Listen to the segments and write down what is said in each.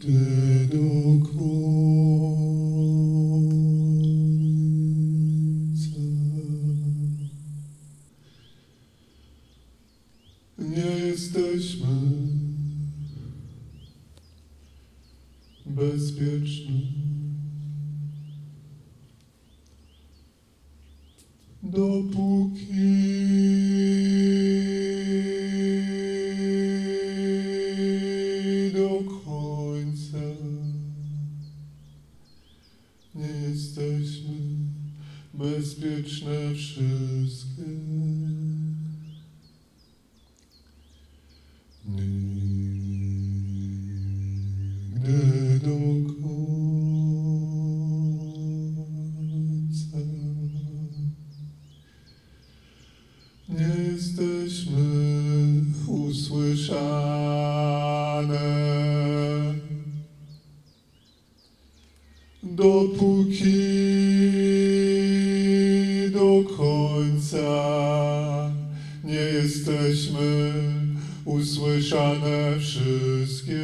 jde do konce. Nie jesteśmy bezpieczni, dopóki do końca nie jesteśmy bezpieczne wszystkie. Nigdy do końca nie jesteśmy usłyszane, dopóki do końca nie jesteśmy usłyszane wszystkie.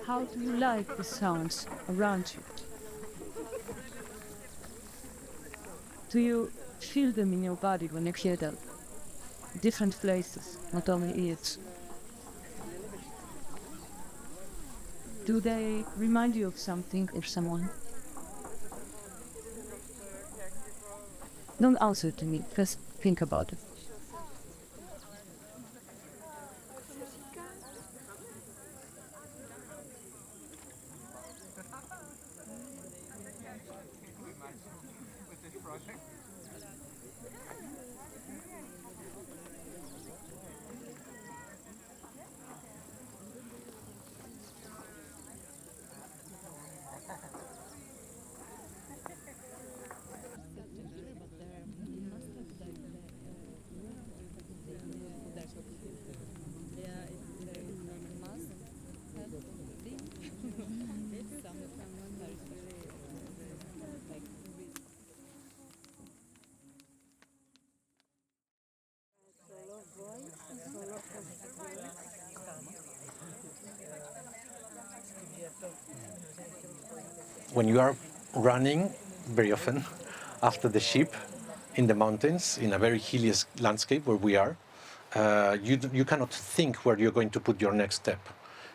How do you like the sounds around you? Do you feel them in your body when you hear them? Different places, not only ears. Do they remind you of something or someone? Don't answer to me, just think about it. When you are running, very often, after the sheep in the mountains, in a very hilly landscape where we are, you cannot think where you're going to put your next step.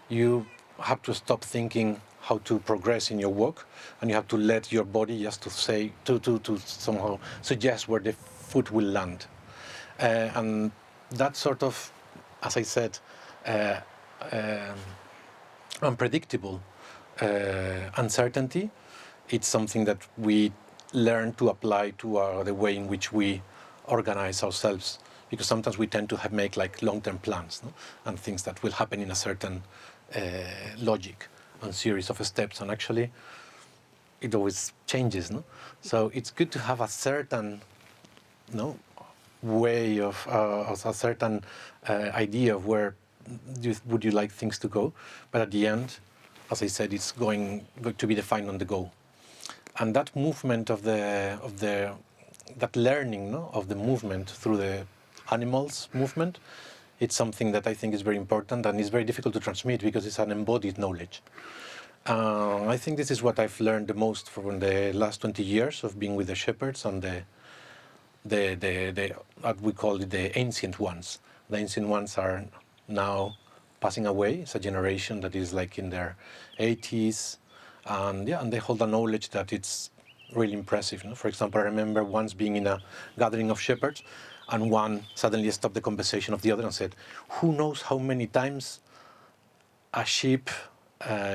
You have to stop thinking how to progress in your walk, and you have to let your body just to say, to somehow suggest where the foot will land. And that sort of, as I said, unpredictable uncertainty, it's something that we learn to apply to the way in which we organize ourselves, because sometimes we tend to make like long-term plans, no? And things that will happen in a certain logic and series of steps, and actually it always changes, no? So it's good to have a certain way of a certain idea of where would you like things to go, but at the end, as I said, it's going to be defined on the go. And that movement of that learning, no, of the movement through the animals' movement, it's something that I think is very important, and it's very difficult to transmit because it's an embodied knowledge. I think this is what I've learned the most from the last 20 years of being with the shepherds and what we call it the ancient ones. The ancient ones are now passing away. It's a generation that is like in their 80s, and they hold a knowledge that it's really impressive. No? For example, I remember once being in a gathering of shepherds, and one suddenly stopped the conversation of the other and said, "Who knows how many times a sheep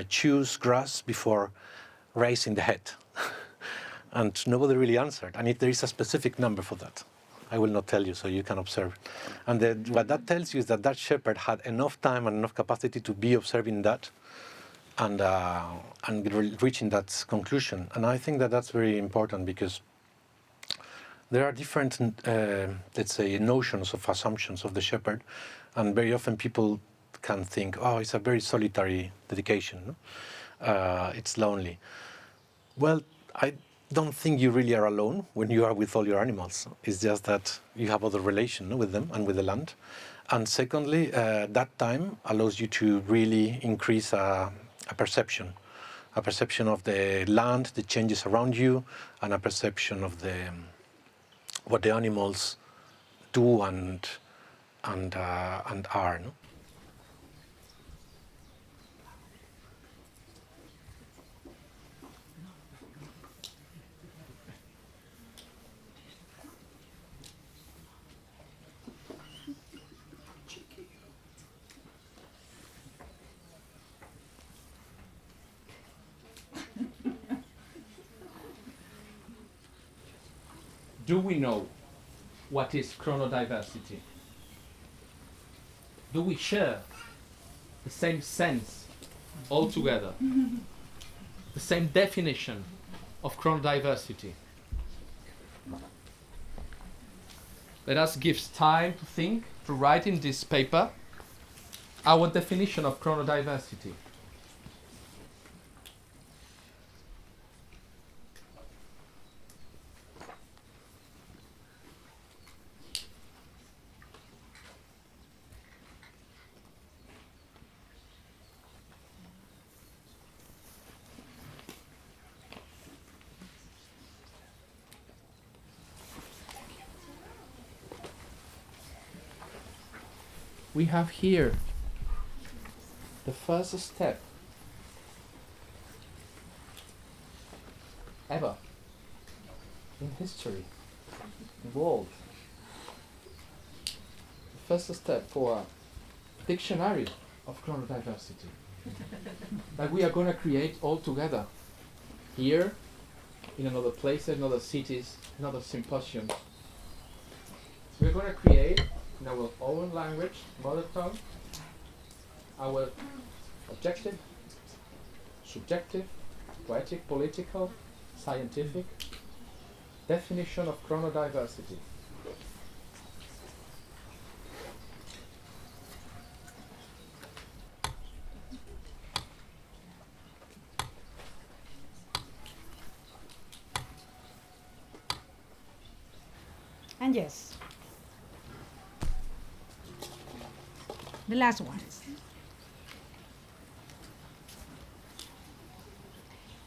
chews grass before raising the head?" And nobody really answered. And if there is a specific number for that, I will not tell you, so you can observe. And what that tells you is that shepherd had enough time and enough capacity to be observing that and reaching that conclusion. And I think that that's very important, because there are different, let's say, notions of assumptions of the shepherd, and very often people can think, oh, it's a very solitary dedication. No? it's lonely. Well, I don't think you really are alone when you are with all your animals. It's just that you have other relation with them and with the land. And secondly, that time allows you to really increase a perception of the land, the changes around you, and a perception of what the animals do and are. No? Do we know what is chronodiversity? Do we share the same sense altogether? The same definition of chronodiversity? Let us give time to think, to write in this paper our definition of chronodiversity. We have here the first step ever in history, in the world. The first step for a dictionary of chronodiversity that we are going to create all together here, in another places, in other cities, in other symposiums. So we're going to create in our own language, mother tongue, our objective, subjective, poetic, political, scientific definition of chronodiversity. And yes, the last one.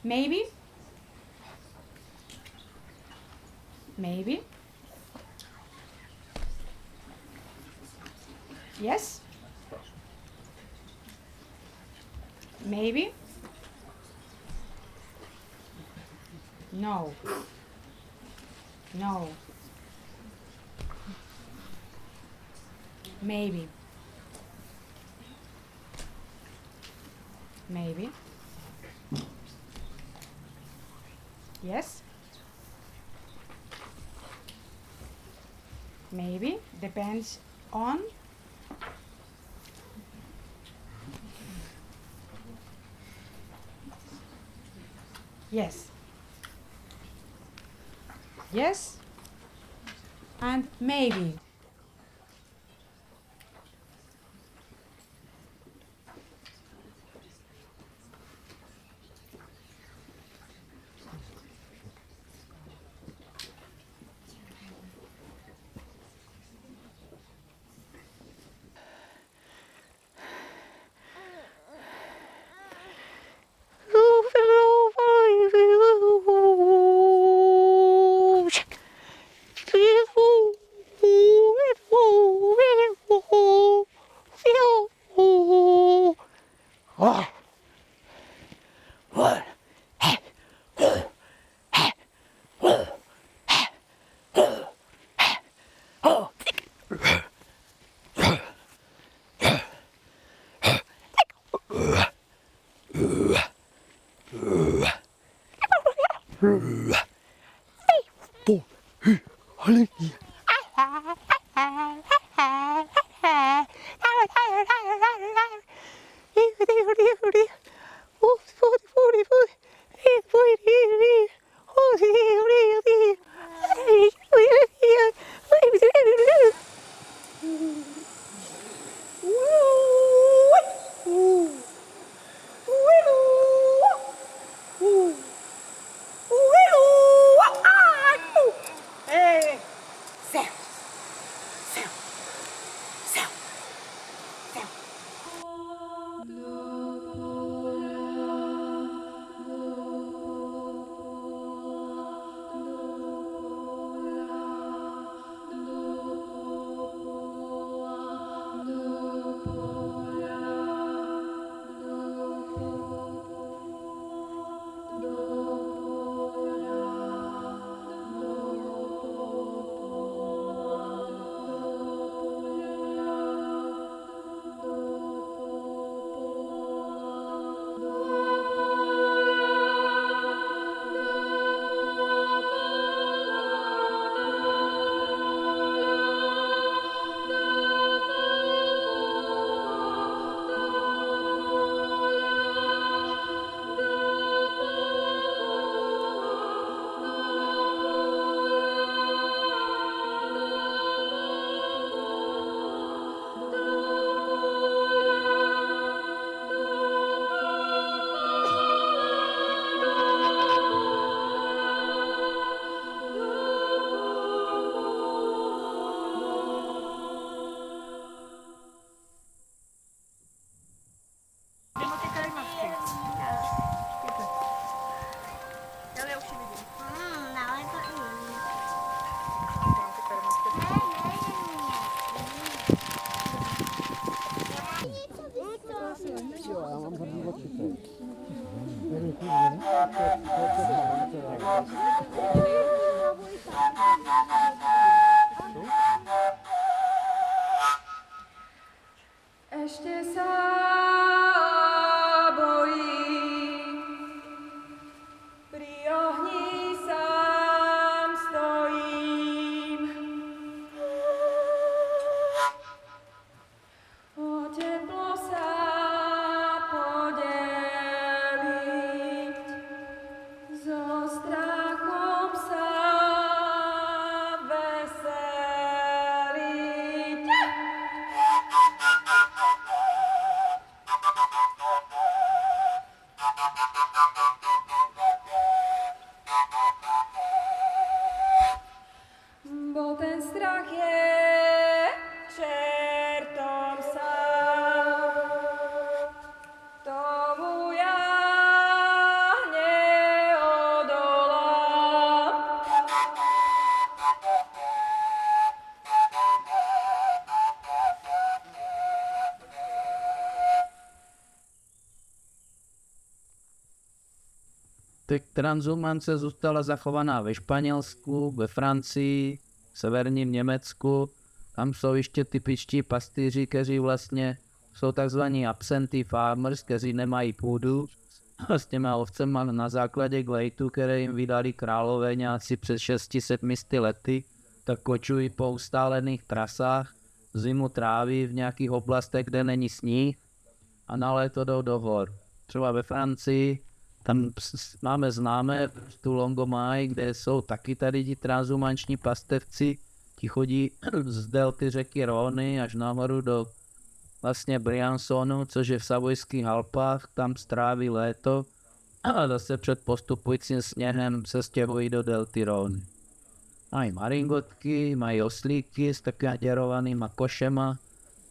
Maybe. Yes. Maybe. No. No. Maybe. Maybe. Yes. Maybe. Depends on. Yes. Yes. And maybe. bo ten strach je čertom sám. Tomu já neodolám. Tak transhumance zůstala zachovaná ve Španělsku, ve Francii, v severním Německu. Tam jsou ještě typičtí pastýři, kteří vlastně jsou takzvaní absentee farmers, kteří nemají půdu. A s těma ovcema na základě glejtu, které jim vydali králové nějací před 600-700 lety, tak kočují po ustálených trasách, zimu tráví v nějakých oblastech, kde není sníh a na léto jdou do hor. Třeba ve Francii, tam máme známé tu Longomaj, kde jsou taky tady ti transhumanční pastevci, ti chodí z delty řeky Rhôny až nahoru do vlastně Briançonu, což je v Savojských Alpách, tam stráví léto a zase před postupujícím sněhem se stěhují do delty Rhôny. Mají maringotky, mají oslíky s takovými děrovanýma košema.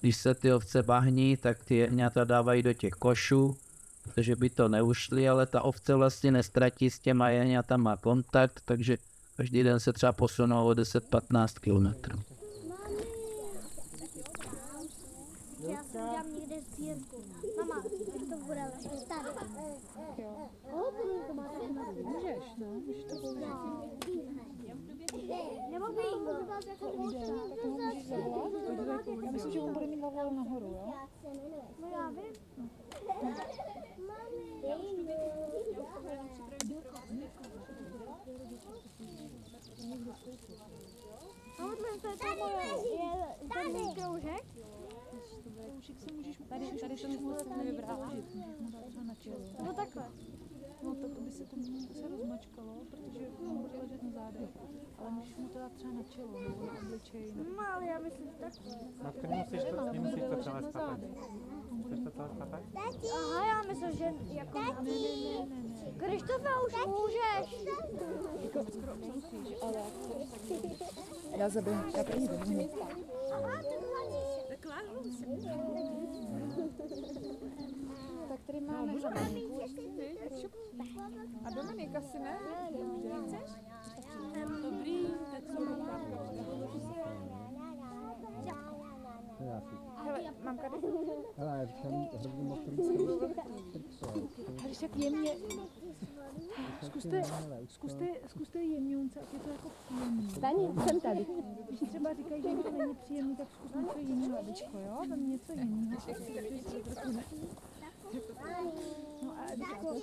Když se ty ovce bahní, tak ty jehňata dávají do těch košů, protože by to neušli, ale ta ovce vlastně nestratí s těma jehňatama kontakt, takže každý den se třeba posunou o 10-15 kilometrů. Já jsem dělám někde sbírku. Mama, když to bude tady. Můžeš, no, můžeš to použít. Nebo bingo. Tak ho můžeš zavolat. Já myslím, že on bude mít hlavu nahoru, jo? No já vím. Mami, to je to moje. Tady kroužek. Kroužek si můžeš tady to můžeš vybrat. Můžeš mu dát třeba na čelo. Nebo takhle. No to by se to se rozmačkalo, protože on bude ležet na zádech. Ale můžeš mu to dát třeba na čelo, nebo na obličej. No, ale já myslím takhle. Matka, nemusíš to celé spatat. Chceš to celé spatat? Aha, já myslím, že jako... Ne. Krištofe, už můžeš. Já zaběhnu, já první zaběhnu. Aha, ty hladíš. Tak tady máme Dominiku. A Dominika si ne? Chceš? Dobrý, teď jsou hele, mám tady. Hele, já říkám hrozně mokrý. Ale však jemně. Zkuste jemňonce, ať je to jako příjemný. Stani, jsem tady. Když třeba říkají, že jim to není příjemný, tak zkus něco jiného, Abičko, jo? Vem něco jiného. No a Abičko,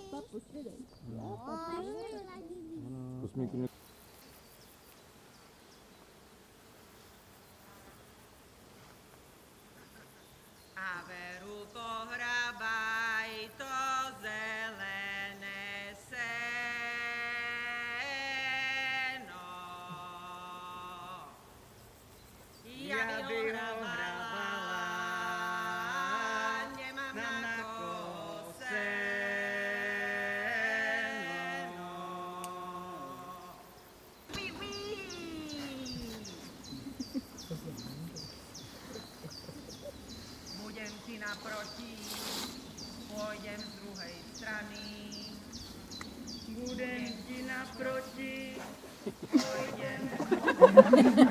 A veru pohrabaj to zelené seno. Já bych ho hrabala, nemám na seno. Budem ti naproti, pôjdem z druhej strany. Budem ti naproti, pôjdem z druhej strany.